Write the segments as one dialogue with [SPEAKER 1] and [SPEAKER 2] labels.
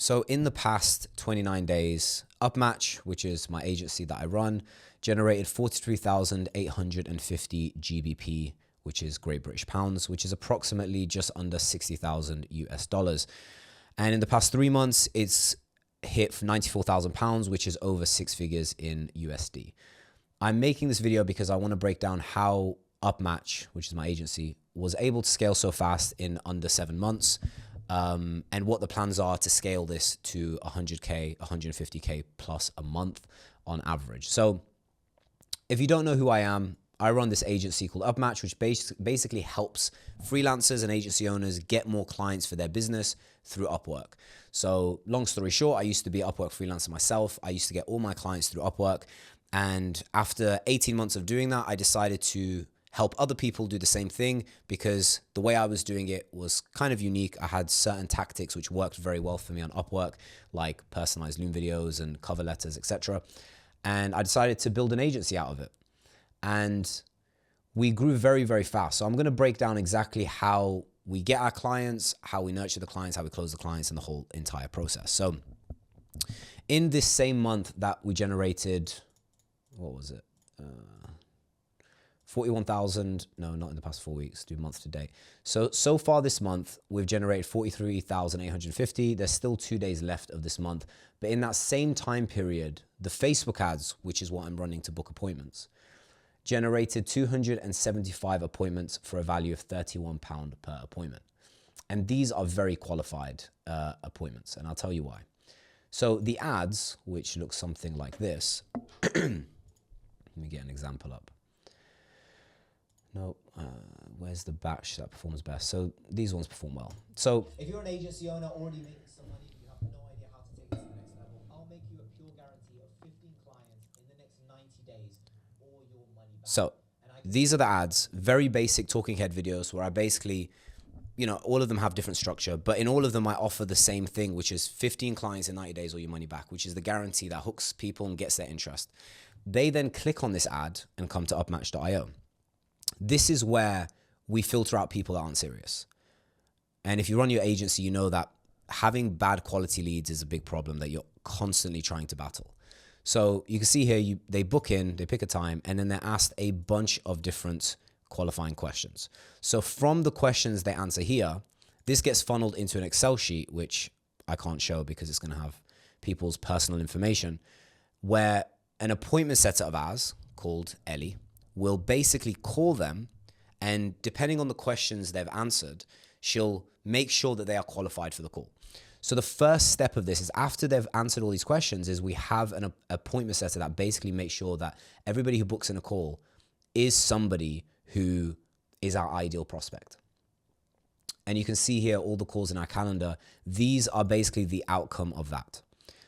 [SPEAKER 1] So in the past 29 days, Upmatch, which is my agency that I run, generated 43,850 GBP, which is Great British Pounds, which is approximately just under 60,000 US dollars. And in the past 3 months, it's hit 94,000 pounds, which is over 6 figures in USD. I'm making this video because I want to break down how Upmatch, which is my agency, was able to scale so fast in under 7 months. And what the plans are to scale this to 100K, 150K plus a month on average. So if you don't know who I am, I run this agency called Upmatch, which basically helps freelancers and agency owners get more clients for their business through Upwork. So long story short, I used to be an Upwork freelancer myself. I used to get all my clients through Upwork. And after 18 months of doing that, I decided to help other people do the same thing because the way I was doing it was kind of unique. I had certain tactics which worked very well for me on Upwork, like personalized Loom videos and cover letters, etc. And I decided to build an agency out of it. And we grew very, very fast. So I'm going to break down exactly how we get our clients, how we nurture the clients, how we close the clients, and the whole entire process. So in this same month that we generated, what was it? 41,000, no, not in the past 4 weeks, do month to date. So far this month, we've generated 43,850. There's still 2 days left of this month. But in that same time period, the Facebook ads, which is what I'm running to book appointments, generated 275 appointments for a value of £31 per appointment. And these are very qualified appointments, and I'll tell you why. So the ads, which look something like this, let me get an example up. No, where's the batch that performs best? So these ones perform well. So
[SPEAKER 2] if you're an agency owner already making some money, you have no idea how to take it to the next level, I'll make you a pure guarantee of 15 clients in the next 90 days or your money back.
[SPEAKER 1] So these are the ads, very basic talking head videos where I basically, you know, all of them have different structure, but in all of them I offer the same thing, which is 15 clients in 90 days or your money back, which is the guarantee that hooks people and gets their interest. They then click on this ad and come to upmatch.io. This is where we filter out people that aren't serious. And if you run your agency, you know that having bad quality leads is a big problem that you're constantly trying to battle. So you can see here, they book in, they pick a time, and then they're asked a bunch of different qualifying questions. So from the questions they answer here, this gets funneled into an Excel sheet, which I can't show because it's going to have people's personal information, where an appointment setter of ours called Ellie will basically call them, and depending on the questions they've answered, she'll make sure that they are qualified for the call. So the first step of this is after they've answered all these questions is we have an appointment setter that basically makes sure that everybody who books in a call is somebody who is our ideal prospect. And you can see here all the calls in our calendar. These are basically the outcome of that.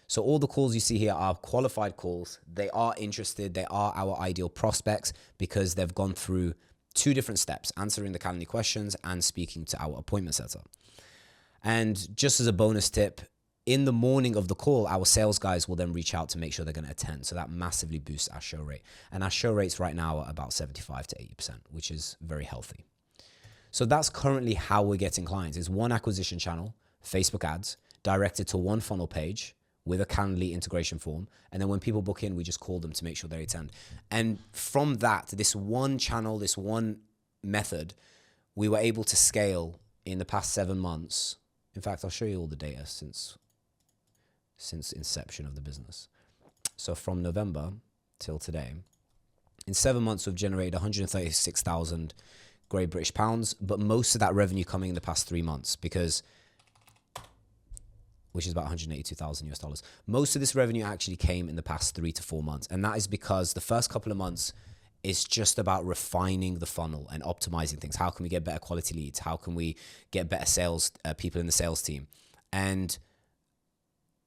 [SPEAKER 1] So all the calls you see here are qualified calls. They are interested. They are our ideal prospects because they've gone through 2 different steps, answering the Calendly questions and speaking to our appointment setter. And just as a bonus tip, in the morning of the call, our sales guys will then reach out to make sure they're going to attend. So that massively boosts our show rate. And our show rates right now are about 75 to 80%, which is very healthy. So that's currently how we're getting clients. It's one acquisition channel, Facebook ads, directed to one funnel page with a Calendly integration form. And then when people book in, we just call them to make sure they attend. And from that, this one channel, this one method, we were able to scale in the past 7 months. In fact, I'll show you all the data since inception of the business. So from November till today, in 7 months, we've generated 136,000 Great British Pounds, but most of that revenue coming in the past 3 months which is about 182,000 US dollars. Most of this revenue actually came in the past 3 to 4 months. And that is because the first couple of months is just about refining the funnel and optimizing things. How can we get better quality leads? How can we get better sales people in the sales team? And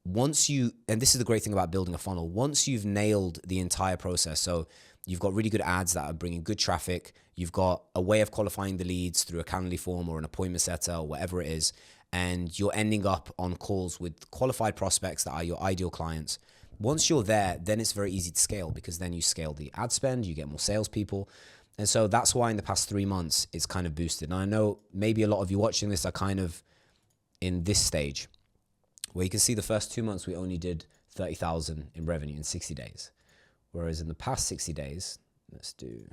[SPEAKER 1] this is the great thing about building a funnel, once you've nailed the entire process, so you've got really good ads that are bringing good traffic, you've got a way of qualifying the leads through a Calendly form or an appointment setter or whatever it is, and you're ending up on calls with qualified prospects that are your ideal clients. Once you're there, then it's very easy to scale because then you scale the ad spend, you get more salespeople. And so that's why in the past 3 months, it's kind of boosted. And I know maybe a lot of you watching this are kind of in this stage where you can see the first 2 months we only did 30,000 in revenue in 60 days. Whereas in the past 60 days, let's do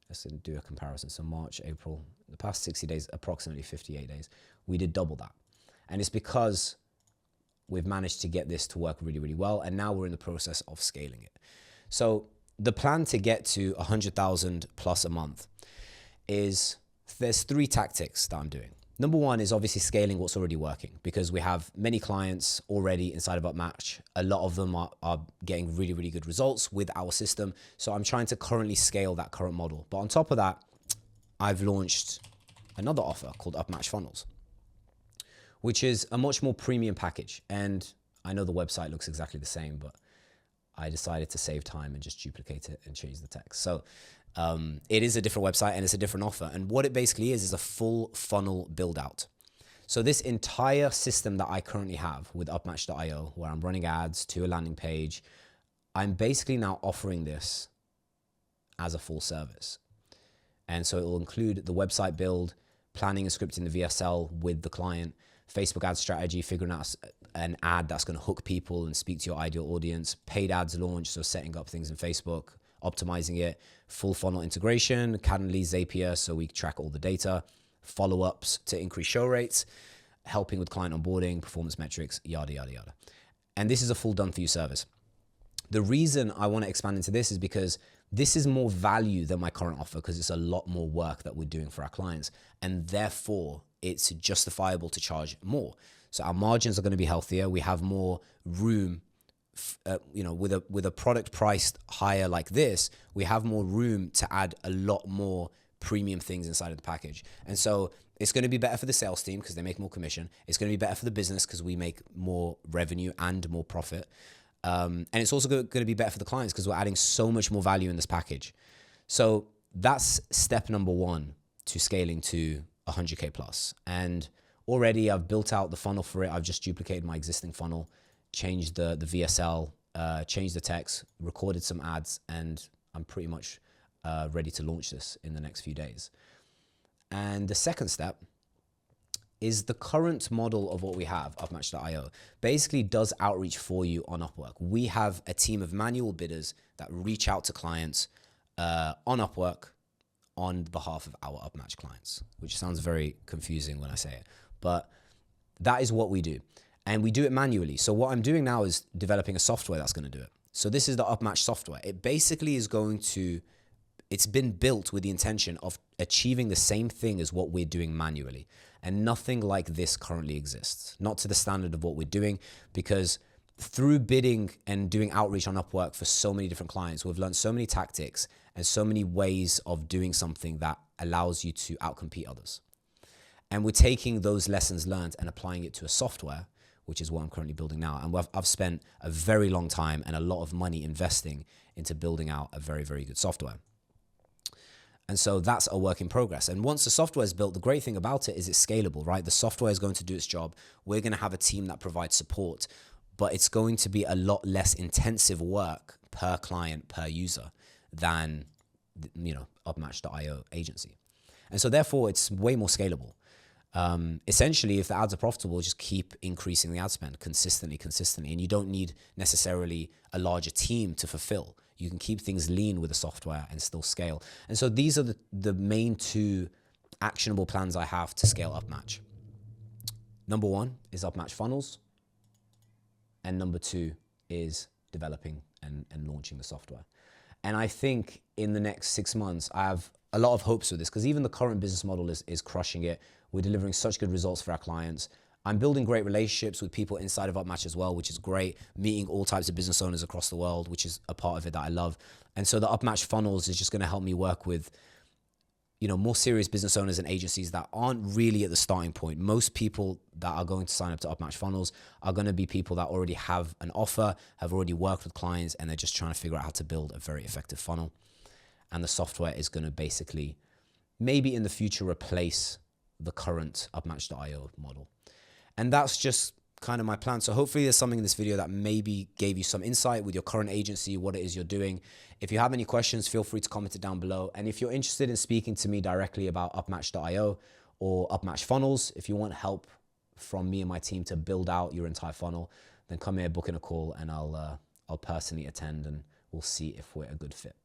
[SPEAKER 1] a comparison. So March, April, the past 60 days, approximately 58 days, we did double that. And it's because we've managed to get this to work really, really well. And now we're in the process of scaling it. So the plan to get to 100,000 plus a month is, there's 3 tactics that I'm doing. Number one is obviously scaling what's already working, because we have many clients already inside of Upmatch. A lot of them are getting really, really good results with our system. So I'm trying to currently scale that current model. But on top of that, I've launched another offer called Upmatch Funnels, which is a much more premium package. And I know the website looks exactly the same, but I decided to save time and just duplicate it and change the text. So it is a different website and it's a different offer. And what it basically is a full funnel build out. So this entire system that I currently have with Upmatch.io, where I'm running ads to a landing page, I'm basically now offering this as a full service. And so it will include the website build, planning and scripting the VSL with the client, Facebook ad strategy, figuring out an ad that's going to hook people and speak to your ideal audience, paid ads launch, so setting up things in Facebook, optimizing it, full funnel integration, Calendly, Zapier, so we track all the data, follow-ups to increase show rates, helping with client onboarding, performance metrics, yada, yada, yada. And this is a full done for you service. The reason I want to expand into this is because this is more value than my current offer, because it's a lot more work that we're doing for our clients. And therefore, it's justifiable to charge more. So our margins are going to be healthier. We have more room, with a product priced higher like this, we have more room to add a lot more premium things inside of the package. And so it's going to be better for the sales team because they make more commission. It's going to be better for the business because we make more revenue and more profit. And it's also going to be better for the clients because we're adding so much more value in this package. So that's step number one to scaling to 100K plus. And already I've built out the funnel for it. I've just duplicated my existing funnel, changed the VSL, changed the text, recorded some ads, and I'm pretty much ready to launch this in the next few days. And the second step is the current model of what we have, Upmatch.io, basically does outreach for you on Upwork. We have a team of manual bidders that reach out to clients on Upwork on behalf of our Upmatch clients, which sounds very confusing when I say it, but that is what we do. And we do it manually. So what I'm doing now is developing a software that's going to do it. So this is the Upmatch software. It basically is it's been built with the intention of achieving the same thing as what we're doing manually. And nothing like this currently exists, not to the standard of what we're doing, because through bidding and doing outreach on Upwork for so many different clients, we've learned so many tactics and so many ways of doing something that allows you to outcompete others. And we're taking those lessons learned and applying it to a software, which is what I'm currently building now. And I've spent a very long time and a lot of money investing into building out a very, very good software. And so that's a work in progress. And once the software is built, the great thing about it is it's scalable, right? The software is going to do its job. We're going to have a team that provides support, but it's going to be a lot less intensive work per client, per user than, Upmatch.io agency. And so therefore it's way more scalable. Essentially, if the ads are profitable, just keep increasing the ad spend consistently. And you don't need necessarily a larger team to fulfill. You can keep things lean with the software and still scale. And so these are the main two actionable plans I have to scale Upmatch. Number one is Upmatch Funnels. And number two is developing and launching the software. And I think in the next 6 months, I have a lot of hopes with this, because even the current business model is crushing it. We're delivering such good results for our clients. I'm building great relationships with people inside of Upmatch as well, which is great. Meeting all types of business owners across the world, which is a part of it that I love. And so the Upmatch Funnels is just going to help me work with, more serious business owners and agencies that aren't really at the starting point. Most people that are going to sign up to Upmatch Funnels are going to be people that already have an offer, have already worked with clients, and they're just trying to figure out how to build a very effective funnel. And the software is going to basically, maybe in the future, replace the current Upmatch.io model. And that's just kind of my plan. So hopefully there's something in this video that maybe gave you some insight with your current agency, what it is you're doing. If you have any questions, feel free to comment it down below. And if you're interested in speaking to me directly about Upmatch.io or Upmatch Funnels, if you want help from me and my team to build out your entire funnel, then come here, book in a call, and I'll personally attend, and we'll see if we're a good fit.